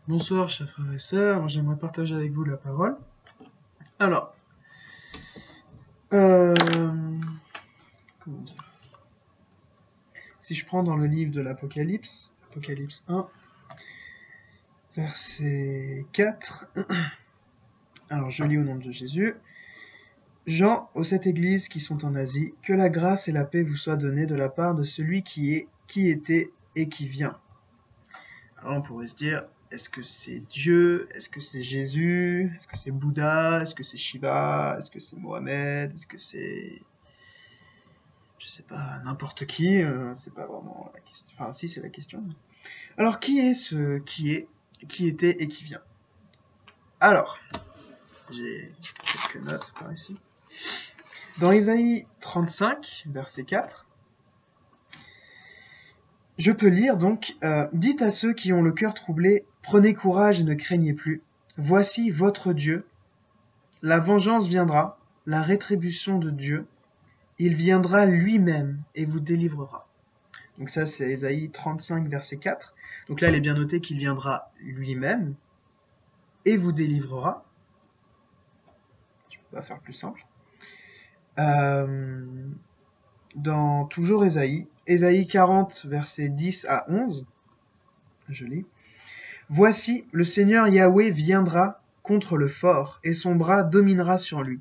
Bonsoir chers frères et sœurs, j'aimerais partager avec vous la parole. Alors, euh, comment dire, si je prends dans le livre de l'Apocalypse, Apocalypse 1, verset 4, alors je lis au nom de Jésus. Jean, aux 7 églises qui sont en Asie, que la grâce et la paix vous soient données de la part de celui qui est, qui était et qui vient. Alors on pourrait se dire, est-ce que c'est Dieu? Est-ce que c'est Jésus? Est-ce que c'est Bouddha? Est-ce que c'est Shiva? Est-ce que c'est Mohamed? Est-ce que c'est, je sais pas, n'importe qui? C'est pas vraiment la question. Enfin, si, c'est la question. Alors, qui est ce qui était et qui vient? Alors, j'ai quelques notes par ici. Dans Isaïe 35, verset 4, je peux lire donc, dites à ceux qui ont le cœur troublé, prenez courage et ne craignez plus. Voici votre Dieu. La vengeance viendra, la rétribution de Dieu. Il viendra lui-même et vous délivrera. Donc ça, c'est Isaïe 35, verset 4. Donc là, il est bien noté qu'il viendra lui-même et vous délivrera. Je peux pas faire plus simple. Dans toujours Isaïe 40, versets 10 à 11, je lis. Voici, le Seigneur Yahweh viendra contre le fort, et son bras dominera sur lui.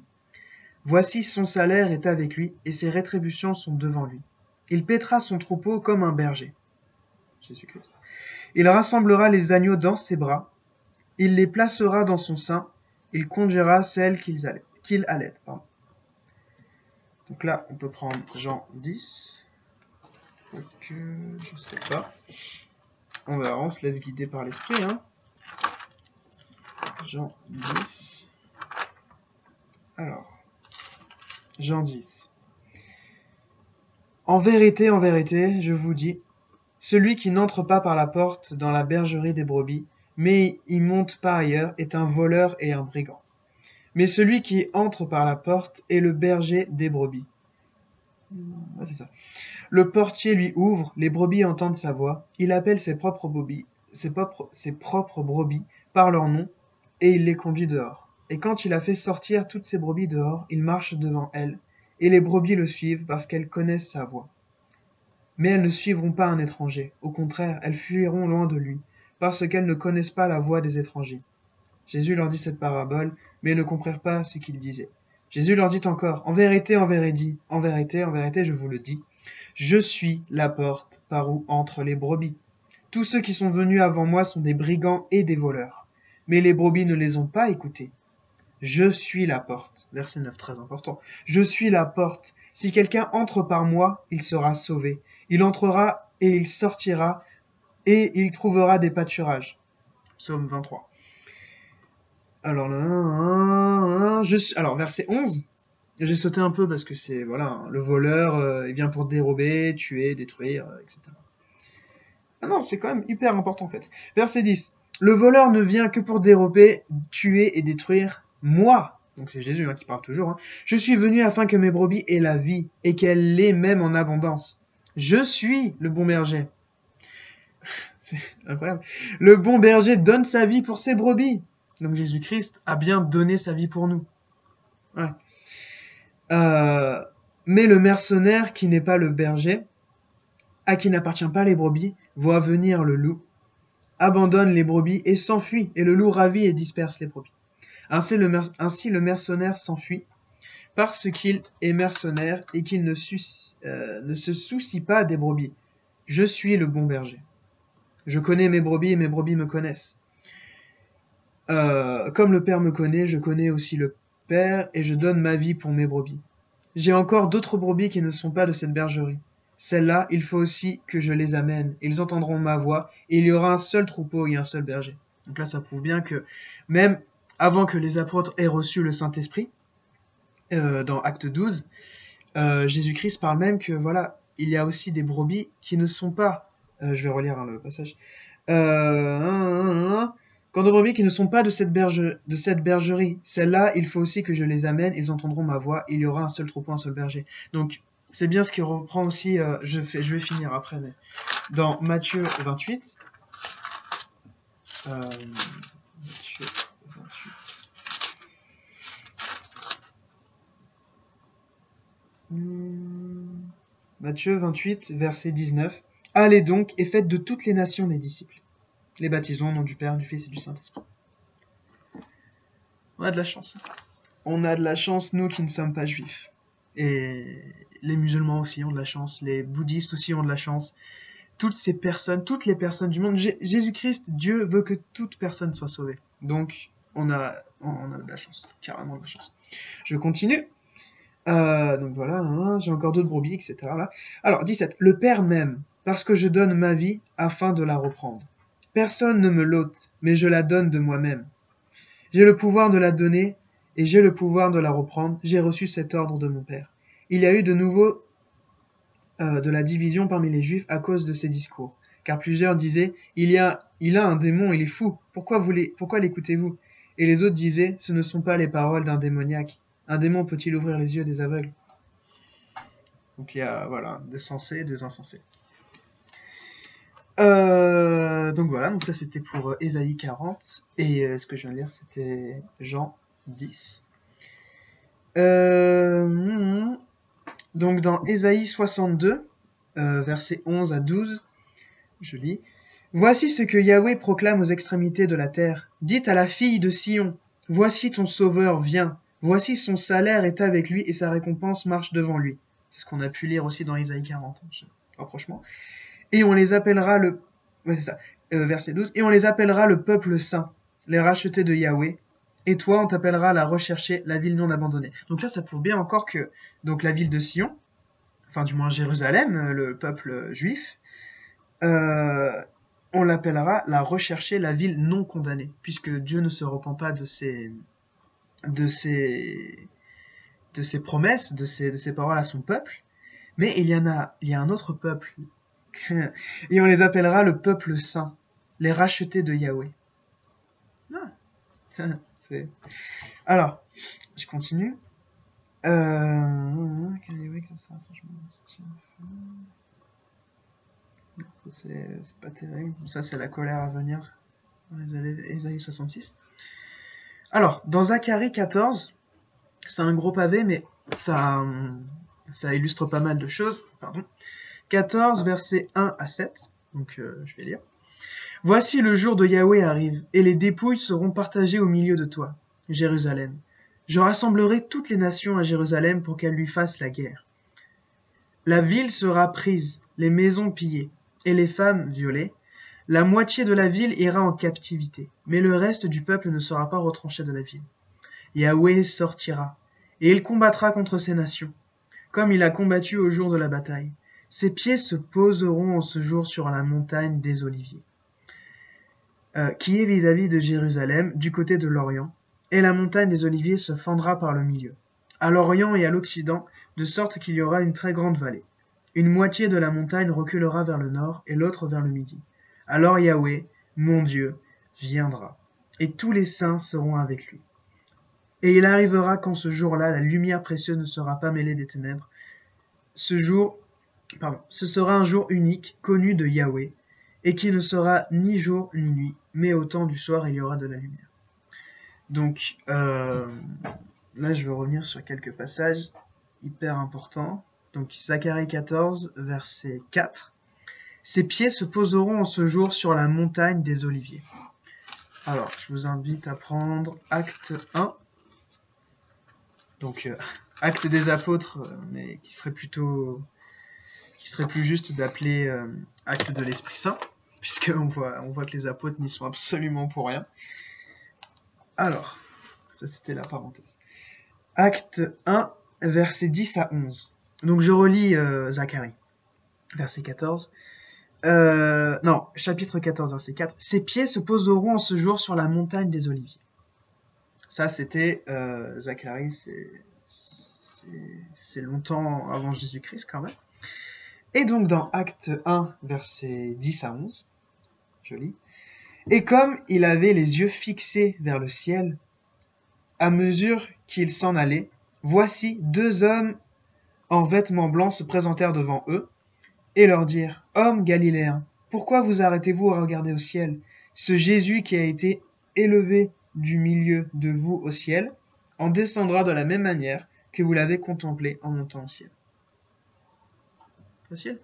Voici, son salaire est avec lui, et ses rétributions sont devant lui. Il paîtra son troupeau comme un berger. Jésus-Christ. Il rassemblera les agneaux dans ses bras, il les placera dans son sein, il conduira celles qu'il allait. Donc là, on peut prendre Jean 10. Donc, je sais pas. On verra, on se laisse guider par l'esprit. Hein. Jean 10. Alors, Jean 10. En vérité, je vous dis, celui qui n'entre pas par la porte dans la bergerie des brebis, mais y monte par ailleurs, est un voleur et un brigand. Mais celui qui entre par la porte est le berger des brebis. Ah, c'est ça. Le portier lui ouvre, les brebis entendent sa voix, il appelle ses propres brebis par leur nom, et il les conduit dehors. Et quand il a fait sortir toutes ses brebis dehors, il marche devant elles, et les brebis le suivent parce qu'elles connaissent sa voix. Mais elles ne suivront pas un étranger, au contraire, elles fuiront loin de lui, parce qu'elles ne connaissent pas la voix des étrangers. Jésus leur dit cette parabole, mais ils ne comprirent pas ce qu'il disait. Jésus leur dit encore, en vérité, je vous le dis, je suis la porte par où entrent les brebis. Tous ceux qui sont venus avant moi sont des brigands et des voleurs. Mais les brebis ne les ont pas écoutés. Je suis la porte. Verset 9, très important. Je suis la porte. Si quelqu'un entre par moi, il sera sauvé. Il entrera et il sortira et il trouvera des pâturages. Psaume 23. Alors, verset 11. J'ai sauté un peu parce que c'est, voilà, le voleur, il vient pour dérober, tuer, détruire, etc. Ah non, c'est quand même hyper important en fait. Verset 10. Le voleur ne vient que pour dérober, tuer et détruire moi. Donc c'est Jésus qui parle toujours. Hein. Je suis venu afin que mes brebis aient la vie et qu'elles l'aient même en abondance. Je suis le bon berger. C'est incroyable. Le bon berger donne sa vie pour ses brebis. Donc Jésus-Christ a bien donné sa vie pour nous. Ouais. Mais le mercenaire qui n'est pas le berger, à qui n'appartient pas les brebis, voit venir le loup, abandonne les brebis et s'enfuit, et le loup ravit et disperse les brebis. Ainsi le mercenaire s'enfuit, parce qu'il est mercenaire et qu'il ne se soucie pas des brebis. Je suis le bon berger. Je connais mes brebis et mes brebis me connaissent. Comme le Père me connaît, je connais aussi le Père, et je donne ma vie pour mes brebis. J'ai encore d'autres brebis qui ne sont pas de cette bergerie. Celles-là, il faut aussi que je les amène. Ils entendront ma voix, et il y aura un seul troupeau et un seul berger. Donc là, ça prouve bien que même avant que les apôtres aient reçu le Saint-Esprit, dans Acte 12, Jésus-Christ parle même que voilà, il y a aussi des brebis qui ne sont pas, je vais relire le passage, quant aux brebis qui ne sont pas de cette bergerie, celles-là, il faut aussi que je les amène, ils entendront ma voix, il y aura un seul troupeau, un seul berger. Donc, c'est bien ce qui reprend aussi, je vais finir après, mais dans Matthieu 28, Matthieu 28. Matthieu 28, verset 19. Allez donc et faites de toutes les nations des disciples, les baptisons au nom du Père, du Fils et du Saint-Esprit. On a de la chance. On a de la chance, nous qui ne sommes pas juifs. Et les musulmans aussi ont de la chance, les bouddhistes aussi ont de la chance. Toutes les personnes du monde, Jésus-Christ, Dieu veut que toute personne soit sauvée. Donc, on a de la chance, carrément de la chance. Je continue. Donc voilà, j'ai encore d'autres brebis, etc. Là. Alors, 17. Le Père m'aime, parce que je donne ma vie afin de la reprendre. Personne ne me l'ôte, mais je la donne de moi-même. J'ai le pouvoir de la donner, et j'ai le pouvoir de la reprendre. J'ai reçu cet ordre de mon Père. Il y a eu de nouveau de la division parmi les Juifs à cause de ces discours. Car plusieurs disaient, il a un démon, il est fou, pourquoi l'écoutez-vous? Et les autres disaient, ce ne sont pas les paroles d'un démoniaque. Un démon peut-il ouvrir les yeux des aveugles? Donc il y a voilà, des sensés et des insensés. Donc voilà, donc ça c'était pour Ésaïe 40, et ce que je viens de lire c'était Jean 10. Donc dans Ésaïe 62, versets 11 à 12, je lis. Voici ce que Yahweh proclame aux extrémités de la terre. Dites à la fille de Sion, voici ton sauveur vient. Voici son salaire est avec lui et sa récompense marche devant lui. C'est ce qu'on a pu lire aussi dans Ésaïe 40, rapprochement. Et on les appellera verset 12. Et on les appellera le peuple saint, les rachetés de Yahweh. Et toi, on t'appellera la recherchée, la ville non abandonnée. Donc là, ça prouve bien encore que donc la ville de Sion, enfin du moins Jérusalem, le peuple juif, on l'appellera la recherchée, la ville non condamnée, puisque Dieu ne se repent pas de ses promesses, de ses paroles à son peuple, mais il y a un autre peuple, et on les appellera le peuple saint, les rachetés de Yahweh. Alors, je continue. C'est pas terrible. Ça, c'est la colère à venir dans les années Ésaïe 66. Alors, dans Zacharie 14, c'est un gros pavé, mais ça illustre pas mal de choses. Pardon. 14, versets 1 à 7. Donc, je vais lire. Voici le jour de Yahweh arrive, et les dépouilles seront partagées au milieu de toi, Jérusalem. Je rassemblerai toutes les nations à Jérusalem pour qu'elles lui fassent la guerre. La ville sera prise, les maisons pillées, et les femmes violées. La moitié de la ville ira en captivité, mais le reste du peuple ne sera pas retranché de la ville. Yahweh sortira, et il combattra contre ces nations, comme il a combattu au jour de la bataille. Ses pieds se poseront en ce jour sur la montagne des Oliviers, qui est vis-à-vis de Jérusalem, du côté de l'Orient, et la montagne des Oliviers se fendra par le milieu, à l'Orient et à l'Occident, de sorte qu'il y aura une très grande vallée. Une moitié de la montagne reculera vers le nord et l'autre vers le midi. Alors Yahweh, mon Dieu, viendra, et tous les saints seront avec lui. Et il arrivera qu'en ce jour-là, la lumière précieuse ne sera pas mêlée des ténèbres. Ce sera un jour unique, connu de Yahweh, et qui ne sera ni jour ni nuit, mais au temps du soir il y aura de la lumière. Donc, là je veux revenir sur quelques passages hyper importants. Donc, Zacharie 14, verset 4. Ses pieds se poseront en ce jour sur la montagne des Oliviers. Alors, je vous invite à prendre Acte 1. Donc, Acte des Apôtres, mais qui serait plus juste d'appeler Acte de l'Esprit Saint, puisqu'on voit que les apôtres n'y sont absolument pour rien. Alors, ça c'était la parenthèse. Acte 1, versets 10 à 11. Donc je relis Zacharie, verset 14. Chapitre 14, verset 4. Ses pieds se poseront en ce jour sur la montagne des Oliviers. Ça c'était Zacharie, c'est longtemps avant Jésus-Christ quand même. Et donc dans Acte 1, versets 10 à 11, je lis. Et comme il avait les yeux fixés vers le ciel, à mesure qu'il s'en allait, voici 2 hommes en vêtements blancs se présentèrent devant eux, et leur dirent, « Hommes galiléens, pourquoi vous arrêtez-vous à regarder au ciel? Ce Jésus qui a été élevé du milieu de vous au ciel, en descendra de la même manière que vous l'avez contemplé en montant au ciel. Facile?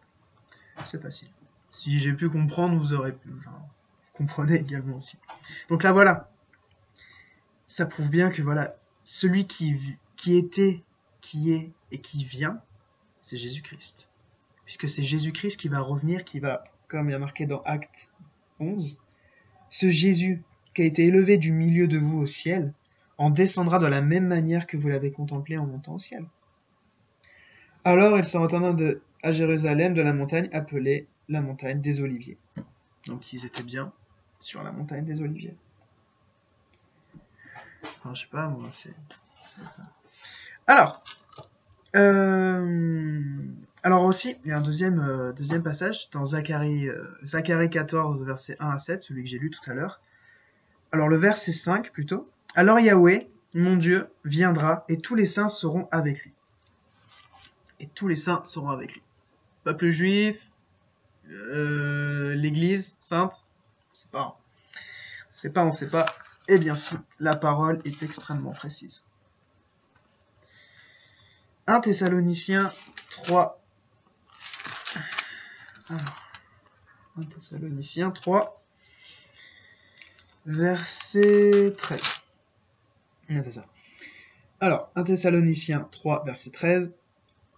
C'est facile. Si j'ai pu comprendre, vous aurez pu. Enfin, vous comprenez également aussi. Donc là, voilà. Ça prouve bien que voilà, celui qui était, qui est et qui vient, c'est Jésus-Christ. Puisque c'est Jésus-Christ qui va revenir, qui va, comme il y a marqué dans Acte 11, ce Jésus qui a été élevé du milieu de vous au ciel, en descendra de la même manière que vous l'avez contemplé en montant au ciel. Alors il s'en retourna à Jérusalem de la montagne appelée la montagne des Oliviers. Donc ils étaient bien sur la montagne des Oliviers. Enfin, je sais pas, moi, c'est... Alors aussi, il y a un deuxième passage dans Zacharie 14, versets 1 à 7, celui que j'ai lu tout à l'heure. Alors le verset 5 plutôt. Alors Yahweh, mon Dieu, viendra et tous les saints seront avec lui. Et tous les saints seront avec lui. Peuple juif, l'église sainte, on sait pas. Eh bien si, la parole est extrêmement précise. 1 Thessaloniciens 3. Alors, 1 Thessaloniciens 3, verset 13. C'est ça. Alors, 1 Thessaloniciens 3, verset 13.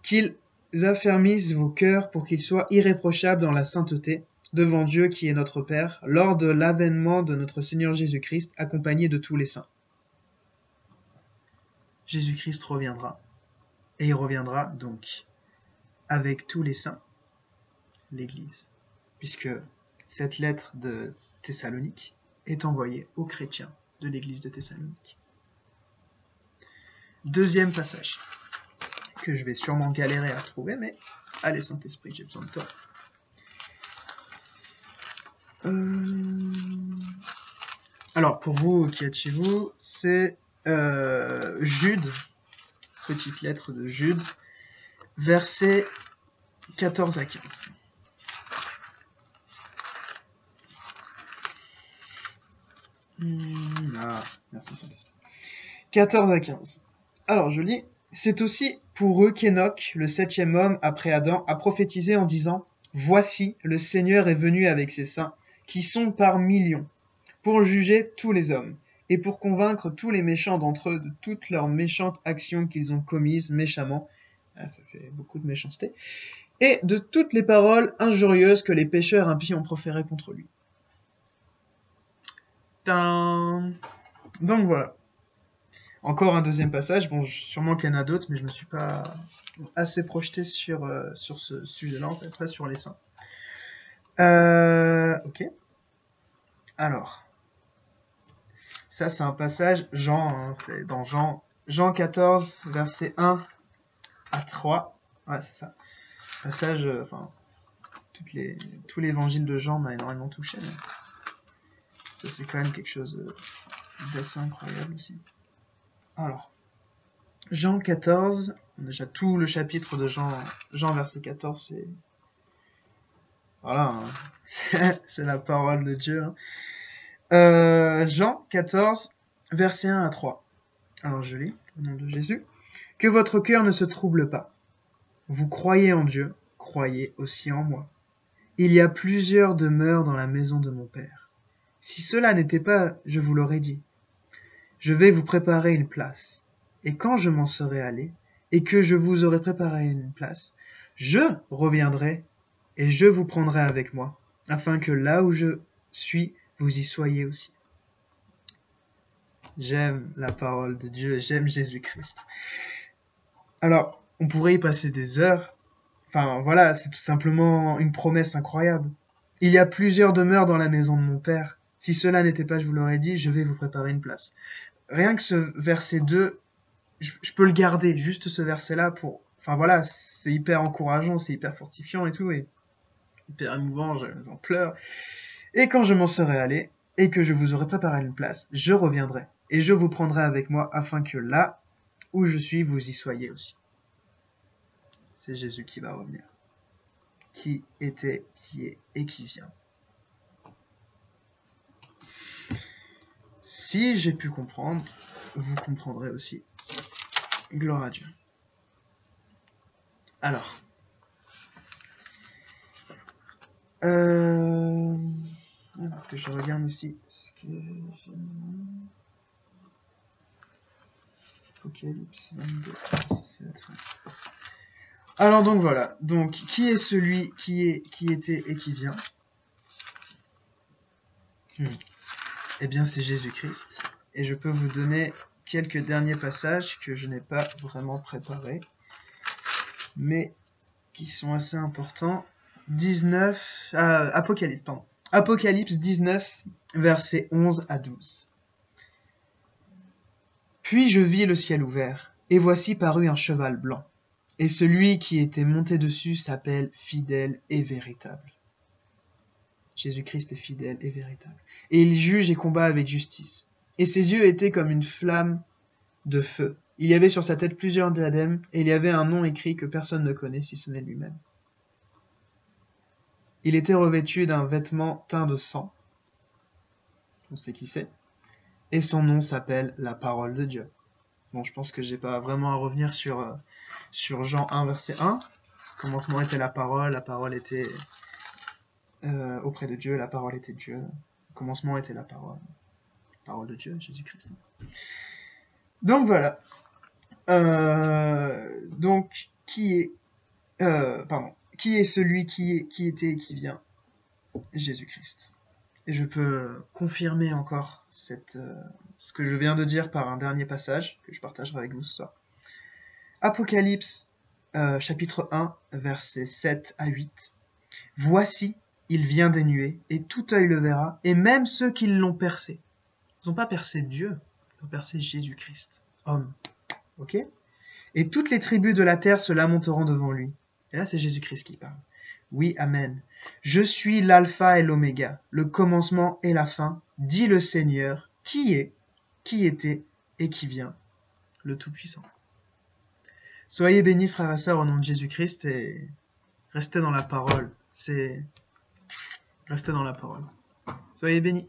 Qu'ils affermissent vos cœurs pour qu'ils soient irréprochables dans la sainteté, devant Dieu qui est notre Père, lors de l'avènement de notre Seigneur Jésus-Christ, accompagné de tous les saints. Jésus-Christ reviendra, et il reviendra donc avec tous les saints, l'Église, puisque cette lettre de Thessalonique est envoyée aux chrétiens de l'Église de Thessalonique. Deuxième passage, que je vais sûrement galérer à trouver, mais allez Saint-Esprit, j'ai besoin de toi. Alors, pour vous qui êtes chez vous, c'est Jude, petite lettre de Jude, versets 14 à 15. Merci Saint-Esprit. 14 à 15. Alors, je lis. C'est aussi pour eux qu'Enoch, le 7e homme après Adam, a prophétisé en disant « Voici, le Seigneur est venu avec ses saints, qui sont par millions, pour juger tous les hommes, et pour convaincre tous les méchants d'entre eux de toutes leurs méchantes actions qu'ils ont commises méchamment. » Ça fait beaucoup de méchanceté. « Et de toutes les paroles injurieuses que les pécheurs impies ont proférées contre lui. » Donc voilà. Encore un deuxième passage, bon, sûrement qu'il y en a d'autres, mais je me suis pas assez projeté sur ce sujet-là, en fait, après sur les saints. Ok. Alors, ça c'est un passage, c'est dans Jean 14, verset 1 à 3. Ouais, c'est ça. Passage, tout l'évangile de Jean m'a énormément touché. Mais ça c'est quand même quelque chose d'assez incroyable aussi. Alors, Jean 14, déjà tout le chapitre de Jean verset 14, c'est... Voilà, hein. C'est la parole de Dieu. Hein. Jean 14, verset 1 à 3. Alors je lis, au nom de Jésus. « Que votre cœur ne se trouble pas. Vous croyez en Dieu, croyez aussi en moi. Il y a plusieurs demeures dans la maison de mon Père. Si cela n'était pas, je vous l'aurais dit. Je vais vous préparer une place. Et quand je m'en serai allé, et que je vous aurai préparé une place, je reviendrai, et je vous prendrai avec moi, afin que là où je suis, vous y soyez aussi. » J'aime la parole de Dieu, j'aime Jésus-Christ. Alors, on pourrait y passer des heures. Enfin, voilà, c'est tout simplement une promesse incroyable. Il y a plusieurs demeures dans la maison de mon Père. Si cela n'était pas, je vous l'aurais dit, je vais vous préparer une place. Rien que ce verset 2, je peux le garder, juste ce verset-là pour... Enfin voilà, c'est hyper encourageant, c'est hyper fortifiant et tout, et hyper émouvant, j'en pleure. Et quand je m'en serai allé, et que je vous aurai préparé une place, je reviendrai, et je vous prendrai avec moi, afin que là où je suis, vous y soyez aussi. C'est Jésus qui va revenir. Qui était, qui est et qui vient. Si j'ai pu comprendre, vous comprendrez aussi. Gloire à Dieu. Alors. Alors que je regarde aussi ce que j'ai... Apocalypse 22, 17. Alors donc voilà. Donc qui est celui qui était et qui vient? Eh bien c'est Jésus-Christ. Et je peux vous donner quelques derniers passages que je n'ai pas vraiment préparés, mais qui sont assez importants. Apocalypse 19, versets 11 à 12. Puis je vis le ciel ouvert, et voici parut un cheval blanc, et celui qui était monté dessus s'appelle Fidèle et Véritable. Jésus-Christ est fidèle et véritable. Et il juge et combat avec justice. Et ses yeux étaient comme une flamme de feu. Il y avait sur sa tête plusieurs diadèmes, et il y avait un nom écrit que personne ne connaît si ce n'est lui-même. Il était revêtu d'un vêtement teint de sang. On sait qui c'est. Et son nom s'appelle la parole de Dieu. Bon, je pense que j'ai pas vraiment à revenir sur Jean 1, verset 1. Au commencement était la parole était auprès de Dieu, la parole était Dieu. Au commencement était la parole de Dieu, Jésus-Christ. Donc voilà. Donc, qui est celui qui était et qui vient? Jésus-Christ. Et je peux confirmer encore ce que je viens de dire par un dernier passage que je partagerai avec vous ce soir. Apocalypse, chapitre 1, versets 7 à 8. Voici, il vient des nuées, et tout œil le verra, et même ceux qui l'ont percé. Ils n'ont pas percé Dieu, ils ont percé Jésus-Christ, homme. Ok? Et toutes les tribus de la terre se lamenteront devant lui. Et là, c'est Jésus-Christ qui parle. Oui, amen. Je suis l'alpha et l'oméga, le commencement et la fin, dit le Seigneur, qui est, qui était et qui vient, le Tout-Puissant. Soyez bénis, frères et sœurs, au nom de Jésus-Christ, et restez dans la parole. Restez dans la parole. Soyez bénis.